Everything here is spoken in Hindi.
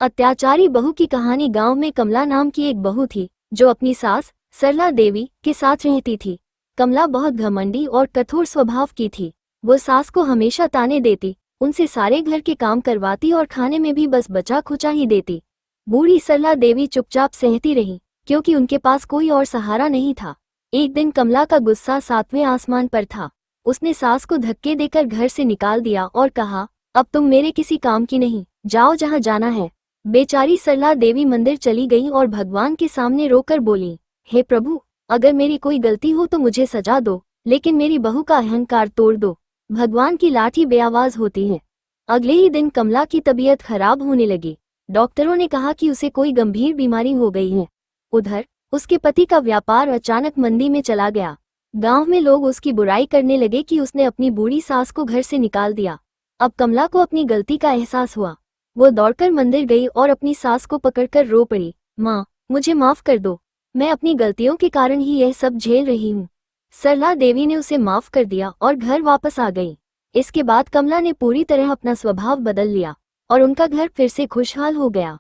अत्याचारी बहू की कहानी। गांव में कमला नाम की एक बहू थी जो अपनी सास सरला देवी के साथ रहती थी। कमला बहुत घमंडी और कठोर स्वभाव की थी। वो सास को हमेशा ताने देती, उनसे सारे घर के काम करवाती और खाने में भी बस बचा खुचा ही देती। बूढ़ी सरला देवी चुपचाप सहती रही क्योंकि उनके पास कोई और सहारा नहीं था। एक दिन कमला का गुस्सा 7वें आसमान पर था। उसने सास को धक्के देकर घर से निकाल दिया और कहा, अब तुम मेरे किसी काम की नहीं, जाओ जहां जाना है। बेचारी सरला देवी मंदिर चली गई और भगवान के सामने रोकर बोली, हे प्रभु, अगर मेरी कोई गलती हो तो मुझे सजा दो, लेकिन मेरी बहू का अहंकार तोड़ दो। भगवान की लाठी बेआवाज होती है। अगले ही दिन कमला की तबीयत खराब होने लगी। डॉक्टरों ने कहा कि उसे कोई गंभीर बीमारी हो गई है। उधर उसके पति का व्यापार अचानक मंदी में चला गया। गांव में लोग उसकी बुराई करने लगे कि उसने अपनी बूढ़ी सास को घर से निकाल दिया। अब कमला को अपनी गलती का एहसास हुआ। वो दौड़कर मंदिर गई और अपनी सास को पकड़कर रो पड़ी, माँ, मुझे माफ कर दो, मैं अपनी गलतियों के कारण ही यह सब झेल रही हूँ। सरला देवी ने उसे माफ कर दिया और घर वापस आ गई। इसके बाद कमला ने पूरी तरह अपना स्वभाव बदल लिया और उनका घर फिर से खुशहाल हो गया।